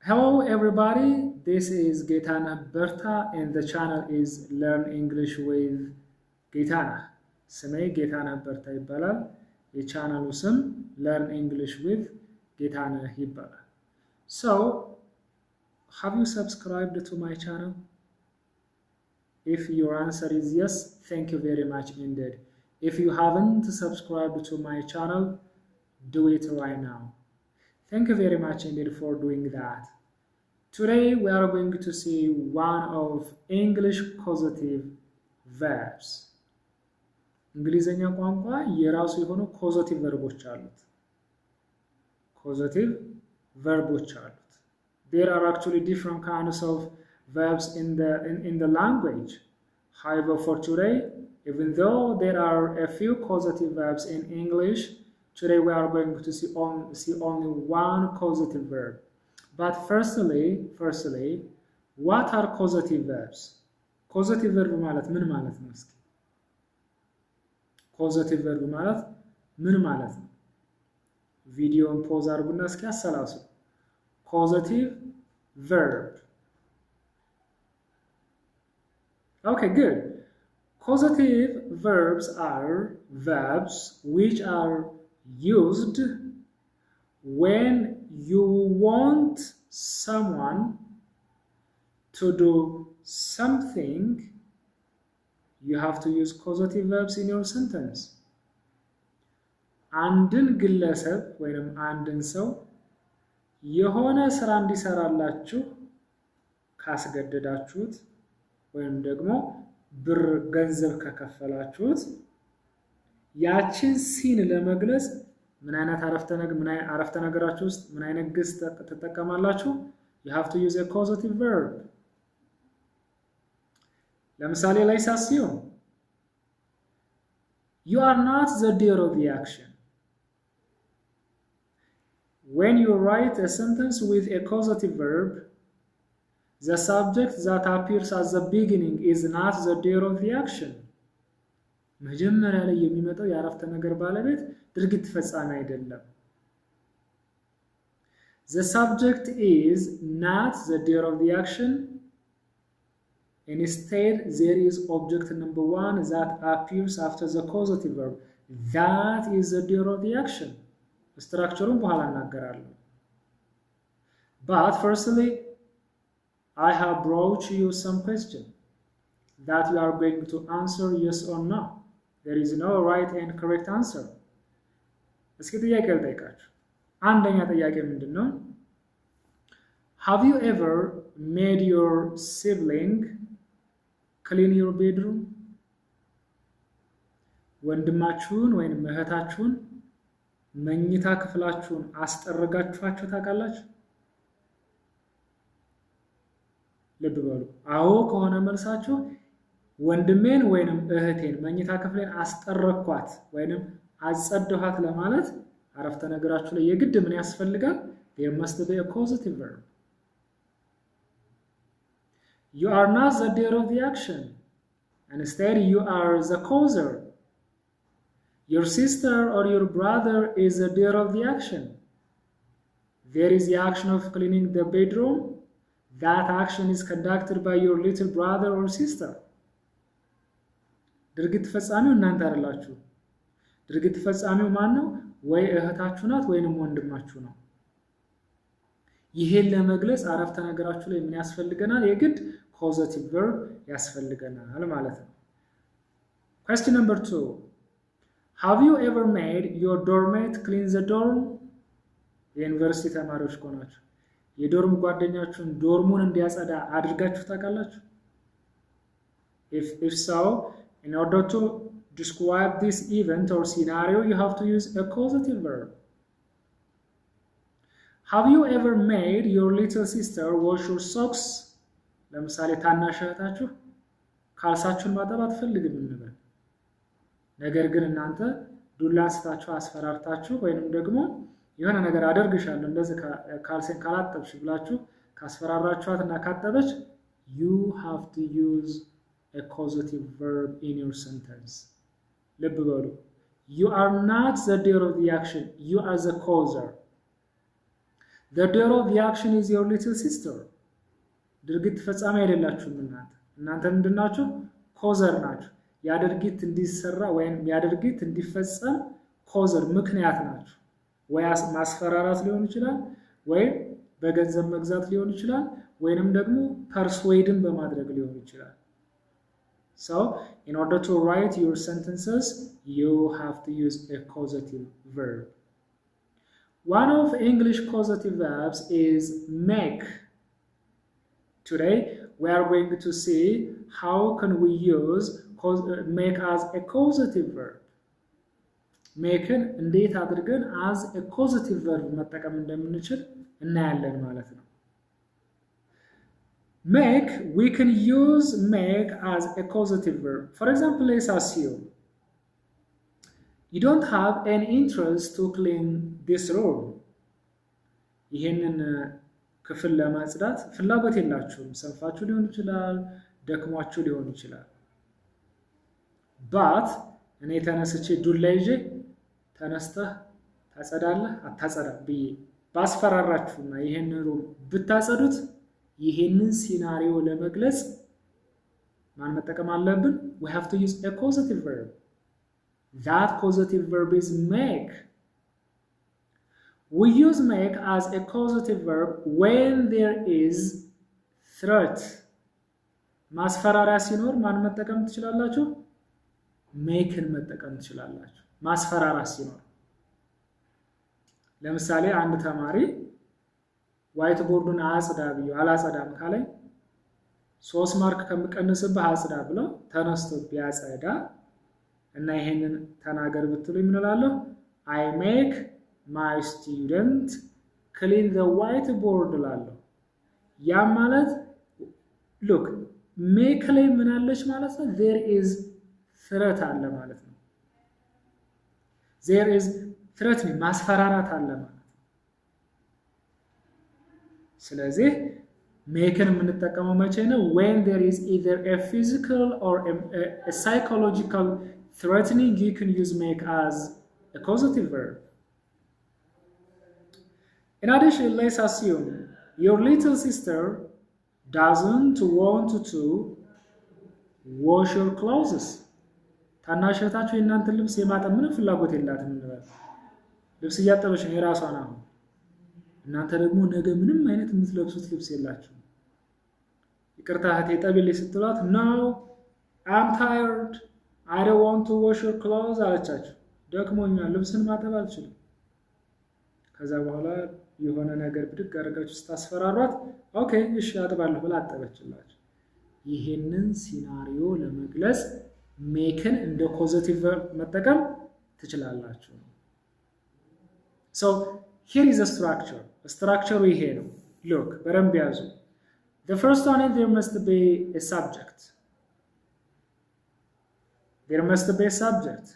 Hello everybody, this is Gaetana Berta and the channel is Learn English with Gaetana. ስሜ ጌታነህ በርታ ይባላል። የቻናሉ ስም Learn English with ጌታነህ ይባላል። So, have you subscribed to my channel? If your answer is yes, thank you very much indeed. If you haven't subscribed to my channel, do it right now. Thank you very much indeed for doing that. Today we are going to see one of English causative verbs. እንግሊዘኛ ቋንቋ የራሱ የሆኑ causative verbs አሉት። causative verbs አሉት. There are actually different kinds of verbs in the language. However, for today, even though there are a few causative verbs in English, today we are going to see only one causative verb. But firstly, what are causative verbs? Causative verb ማለት ምን ማለት ነው? እስኪ causative verb ማለት ምን ማለት ነው? ቪዲዮን ፖዝ አድርጉና እስኪ አሰላስሉ። Causative verb. Okay, good. Causative verbs are verbs which are used when you want someone to do something. You have to use causative verbs in your sentence. አንድን ግለሰብ ወይንም አንድን ሰው የሆነ ስራ እንዲሰራላችሁ ካስገደዳችሁት ወይም ደግሞ ብር ገንዘብ ከከፈላችሁት ያችን ሲን ለመግለጽ ምን አይነት አረፍተ ነገራችሁ ውስጥ ምን አይነት ግስ ተጠቀማላችሁ? You have to use a causative verb. ለምሳሌ ላይ ሳስዩ You are not the doer of the action. When you write a sentence with a causative verb, the subject that appears at the beginning is not the doer of the action. መጀመሪያ ላይ የሚመጣው የአረፍተ ነገር ባለቤት ድርጊት ፈጻሚ አይደለም። The subject is not the doer of the action. Instead, there is object number one that appears after the causative verb. That is the doer of the action. Structureውን በኋላ እናገራለሁ. But firstly, I have brought you some question that you are going to answer yes or no. There is no right and correct answer. እስኪ ጥያቄ ልጠይቃችሁ። አንደኛ ጥያቄ ምንድነው? Have you ever made your sibling clean your bedroom? ወንድማችሁን ወይንም እህታችሁን መኝታ ክፍላችሁን አስጠርጋችኋችሁ ታውቃላችሁ? ልብ በሉ። አዎ ከሆነ መልሳችሁ ወንድሜን ወይንም እህቴን መኝታ ክፍሌን አስጠረኳት ወይንም አጸደኋት ለማለት አረፍተ ነገራችሁ ላይ የግድ ምን ያስፈልጋል? There must be a causative verb. You are not the doer of the action. Instead, you are the causer. Your sister or your brother is the doer of the action. There is the action of cleaning the bedroom. That action is conducted by your little brother or sister. ድርጊት ፈጻሚው እናንተ አይደላችሁ። ድርጊት ፈጻሚው ማን ነው? ወይ እህታችሁ ናት ወይንም ወንድማችሁ ነው። ይሄን ለመግለጽ አረፍተ ነገራችሁ ላይ ምን ያስፈልገናል? የግድ causative verb ያስፈልገናል ማለት ነው። Question number 2. Have you ever made your doormate clean the dorm? የዩኒቨርሲቲ ተማሪዎች ከሆናችሁ የዶርም ጓደኛችሁን ዶርሙን እንዲያጸዳ አድርጋችሁ ታውቃላችሁ? If so, in order to describe this event or scenario, you have to use a causative verb. Have you ever made your little sister wash your socks? ለምሳሌ ታናሽ እህታችሁ ካልሳችሁን ማጠብ አትፈልግም እንበል። ነገር ግን እናንተ ዱላ አንስታችሁ አስፈራርታችሁ ወይንም ደግሞ የሆነ ነገር አደርግሻለሁ እንደዚህ ካልሴን ካላጠብሽ ብላችሁ ካስፈራራችኋትና ካጠበች you have to use a causative verb in your sentence. ልብ በሉ። You are not the doer of the action. You are the causer. The doer of the action is your little sister. ድርጊት ፈጻሚ አይደላችሁም እናንተ ምንድናችሁ? ኮዘር ናችሁ። ያ ድርጊት እንዲሰራ ወይም ያ ድርጊት እንዲፈጸም ኮዘር ምክንያት ናችሁ። ወይ ማስፈራራት ሊሆን ይችላል፣ ወይ በገንዘብ መግዛት ሊሆን ይችላል፣ ወይንም ደግሞ ፐርስዌድን በማድረግ ሊሆን ይችላል። So, in order to write your sentences, you have to use a causative verb. One of English causative verbs is make. Today, we are going to see how can we use make as a causative verb. Makeን እንዴት አድርገን as a causative verb መጠቀም እንደምንችል እናያለን ማለት ነው። Make, we can use make as a causative verb. For example, let's assume you don't have any interest to clean this room. ይሄንን ክፍል ለማጽዳት ፍላጎት የላችሁም። ሰንፋችሁ ሊሆን ይችላል፣ ደክሟችሁ ሊሆን ይችላል። But እኔ ተነስቼ ዱላ ይዤ ተነስተህ ታጸዳለህ አታጸዳም ብዬ ባስፈራራችሁና ይሄንን ሩም ብታጸዱት ይሄንን ሲናሪዮ ለመግለጽ ማን መጠቀም አለብን? We have to use a causative verb. That causative verb is make. We use make as a causative verb when there is threat. ማስፈራሪያ ሲኖር ማን መጠቀም ትችላላችሁ? makeን መጠቀም ትችላላችሁ። ማስፈራሪያ ሲኖር ለምሳሌ አንድ ተማሪ ዋይት ቦርዱን አጽዳ ብዬ አላጸዳም ካለኝ 3 ማርክ ከምቀንስብህ አጽዳ ብለው ተነስቶ ቢያጸዳ እና ይሄንን ተናገር ብትሉኝ ምን እላለሁ? I make my student clean the white board እላለሁ። ያ ማለት look make ላይ ምን አለች ማለት ነው? there is threat አለ ማለት ነው። there is threat ማስፈራራት አለ ማለት ነው። ስለዚህ makeን የምንጠቀመው መቼ ነው? when there is either a physical or a psychological threatening, you can use make as a causative verb. In addition, let's assume your little sister doesn't want to wash your clothes. ታናሽ እህታችሁ የእናንተን ልብስ የማጠብ ምንም ፍላጎት የላትም እንበል። ልብስ እያጠበች ነው የራሷን አሁን እናንተ ደግሞ ነገ ምንም አይነት የምትለብሱት ልብስ የላችሁ። ይቅርታ እህቴ ጠቢልኝ ስትሏት no I'm tired I don't want to wash your clothes አለቻችሁ። ደክሞኛል ልብስን ማጠብ አልችልም። ከዛ በኋላ የሆነ ነገር ብድግ አድርጋችሁ ስታስፈራሯት ኦኬ እሺ አጥባለሁ ብላ አጠበችላችሁ። ይሄንን ሲናሪዮ ለመግለጽ makeን እንደ causative verb መጠቀም ትችላላችሁ። So here is a structure. Structure ይሄ ነው። Look, በደንብ ያዙ። The first one is there must be a subject. There must be a subject.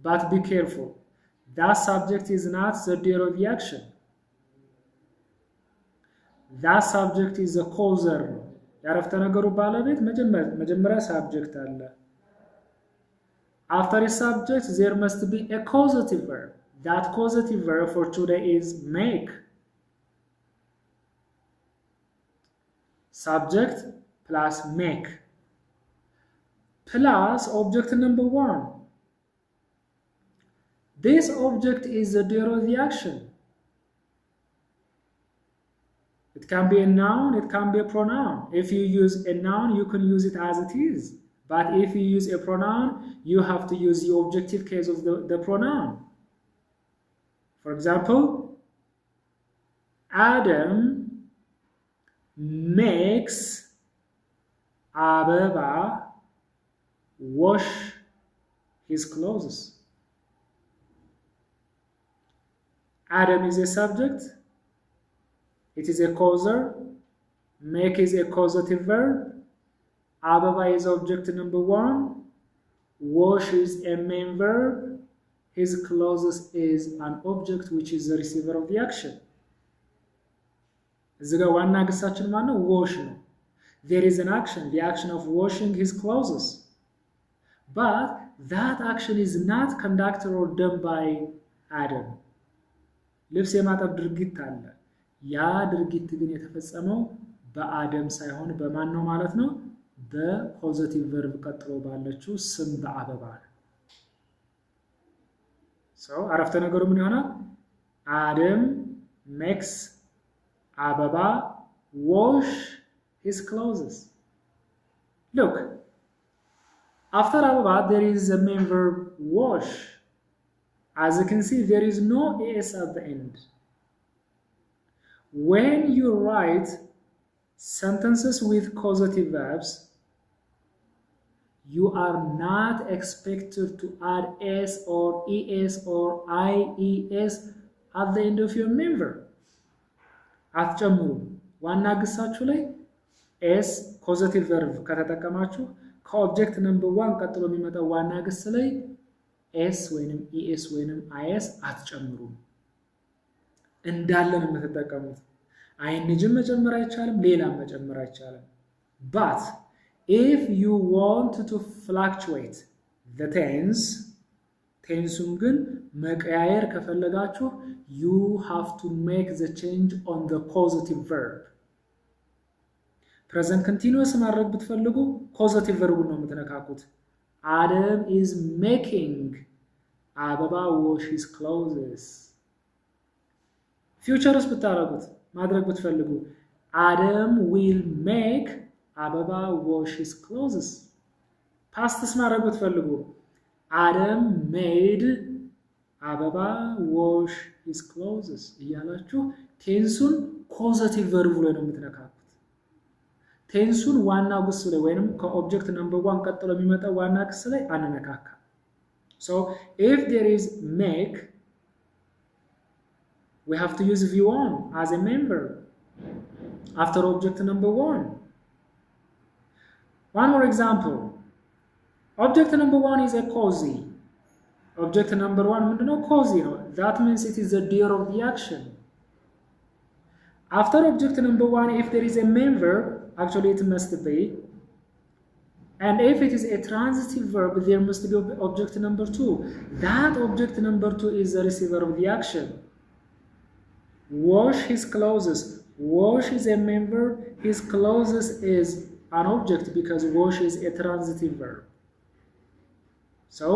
But be careful. That subject is not the doer of the action. That subject is a causer. ያረፍተ ነገሩ ባለቤት መጀመሪያ subject አለ። After a subject there must be a causative verb. That causative verb for today is make. Subject plus make. Plus object number 1. This object is the doer of the action. It can be a noun, it can be a pronoun. If you use a noun, you can use it as it is. But if you use a pronoun, you have to use the objective case of the pronoun. For example, Adam makes Abeba wash his clothes. Adam is a subject. It is a causer. Make is a causative verb. Abeba is object number 1. Wash is a main verb. His clothes is an object which is the receiver of the action. እዚህ ጋር ዋና ግሳችን ማን ነው? wash ነው። There is an action, the action of washing his clothes. But that action is not conducted or done by Adam. ልብስ የማጠብ ድርጊት አለ። ያ ድርጊት ግን የተፈጸመው በአደም ሳይሆን በማን ነው ማለት ነው? በፖዚቲቭ ቨርብ ቀጥሎ ባለችው ስም በአበባ ነው። አረፍተ ነገሩ ምን ይሆናል? አደም makes አበባ wash his clothes. Look, after አበባ there is a main verb wash. As you can see, there is no es at the end. When you write sentences with causative verbs, you are not expected to add s or es or ies at the end of your main verb. አትጨምሩ። ዋና ግሳችሁ ላይ ኤስ ፖዚቲቭ ቨርብ ከተጠቀማችሁ ከኦብጀክት ነምበር 1 ቀጥሎ የሚመጣው ዋና ግስ ላይ ኤስ ወይንም ኢኤስ ወይንም አይኤስ አትጨምሩም። እንዳለ ነው የምትጠቀሙት። አይንጅም መጨመር አይቻልም፣ ሌላም መጨመር አይቻልም። but if you want to fluctuate the tense ቴንሱን ግን መቀያየር ከፈለጋችሁ you have to make the change on the causative verb. present continuous ማድረግ ብትፈልጉ causative verb ነው የምትነካኩት። Adam is making አበባ wash his clothes. future ውስጥ ብታረጉት ማድረግ ብትፈልጉ Adam will make አበባ wash his clothes. past ማድረግ ብትፈልጉ Adam made አበባ wash his clothes እያላችሁ ቴንሱን ኮዛቲቭ ቨርብ ላይ ነው የምትነካኩት። ቴንሱን ዋና ግስ ላይ ወይንም ከኦብጀክት ነምበር 1 ቀጥሎ የሚመጣው ዋና ግስ ላይ አንነካካ። so if there is make we have to use v1 as a member after object number 1. one more example. Object number 1 is a cozy. Object number 1 ምንድነው? cozy ነው። That means it is the doer of the action. After object number 1, if there is a main verb, actually it must be. And if it is a transitive verb, there must be object number 2. That object number 2 is the receiver of the action. Wash his clothes. Wash is a main verb. His clothes is an object because wash is a transitive verb. So,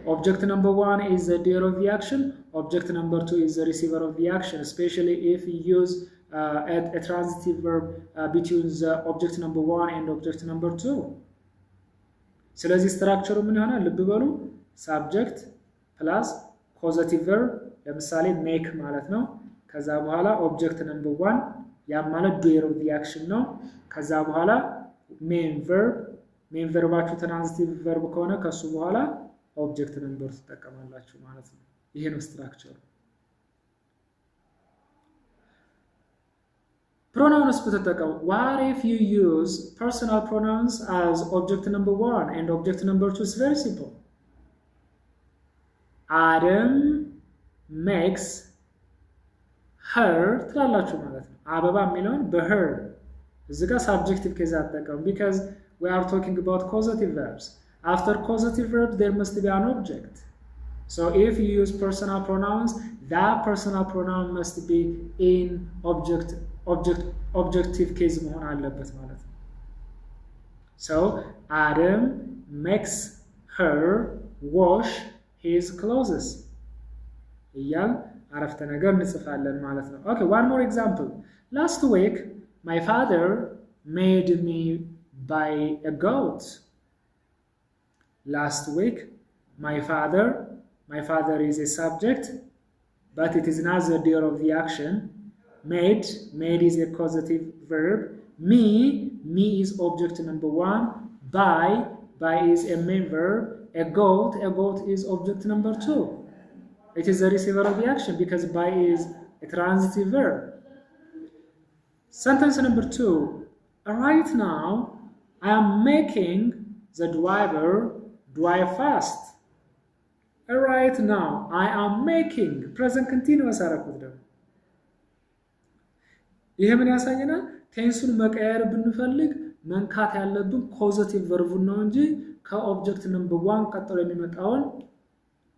object number 1 is the doer of the action, object number 2 is the receiver of the action, especially if you use a transitive verb between the object number 1 and object number 2. ስለዚህ ስትራክቸሩ ምን ይሆናል? ልብ በሉ። subject plus causative verb ለምሳሌ make ማለት ነው። ከዛ በኋላ object number 1 ያ ማለት doer of the action ነው። ከዛ በኋላ main verbaችሁ transitive verb ከሆነ ከሱ በኋላ ኦብጀክት ነምበር ተጠቀማላችሁ ማለት ነው። ይሄ ነው ስትራክቸሩ። pronouns ብትጠቀሙ what if you use personal pronouns as object number 1 and object number 2 is very simple. Adam makes her ትላላችሁ ማለት ነው። አበባ የሚለውን በher እዚህ ጋር subjective case አትጠቀሙ because we are talking about causative verbs. After causative verb, there must be an object. So if you use personal pronouns, that personal pronoun must be in objective case መሆን አለበት ማለት ነው። So Adam makes her wash his clothes. እያል አረፍተ ነገር እንጽፋለን ማለት ነው። Okay, one more example. Last week, my father made me buy a goat. Last week, my father is a subject, but it is not the doer of the action. Made is a causative verb. Me is object number 1. Buy is a main verb. A goat is object number 2. It is the receiver of the action because buy is a transitive verb. Sentence number 2. Right now, I am making the driver drive fast. Right now, I am making present continuous አረኩት ደግሞ። ይሄ ምን ያሳየናል? ቴንሱን መቀየር ብንፈልግ መንካት ያለብን ኮዛቲቭ ቨርቡን ነው እንጂ ከኦብጀክት ነምበር 1 ቀጥሎ የሚመጣውን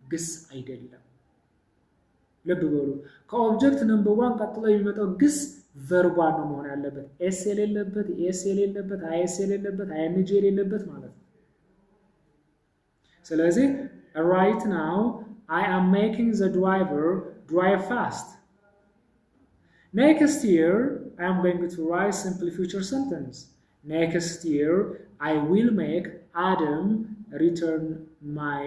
ግስ አይደለም። ልብ በሉ። ከኦብጀክት ነምበር 1 ቀጥሎ የሚመጣው ግስ ቨርቧን ነው መሆን ያለበት። ኤስ የሌለበት፣ ኤስ የሌለበት፣ አይኤስ የሌለበት፣ አይኤንጂ የሌለበት ማለት ነው። ስለዚህ right now I am making the driver drive fast. Next year I am going to write simple future sentence. Next year I will make Adam return my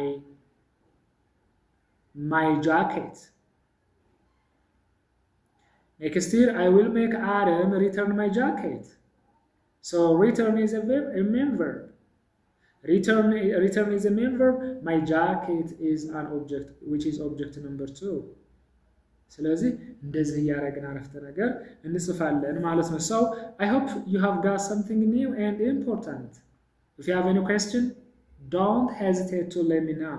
jacket. Next year I will make Adam return my jacket. So return is a main verb. Return is a main verb. My jacket is an object, which is object number 2. ስለዚህ እንደዚህ ያረግና አረፍተ ነገር እንጽፋለን ማለት ነው። So I hope you have got something new and important. If you have any question, don't hesitate to let me know.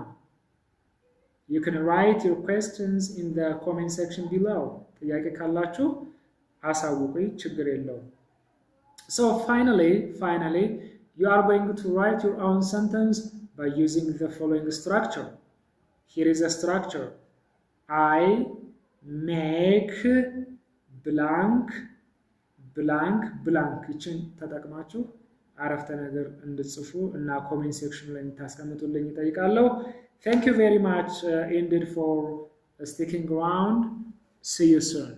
You can write your questions in the comment section below. ጥያቄ ካላችሁ አሳውቁኝ፣ ችግር የለውም። So finally, you are going to write your own sentence by using the following structure. Here is a structure. I make blank blank blank. ይችን ተጠቅማችሁ አረፍተ ነገር እንድትጽፉ እና ኮሜንት ሴክሽን ላይ እንድታስቀምጡልኝ እጠይቃለሁ። Thank you very much indeed for sticking around. See you soon.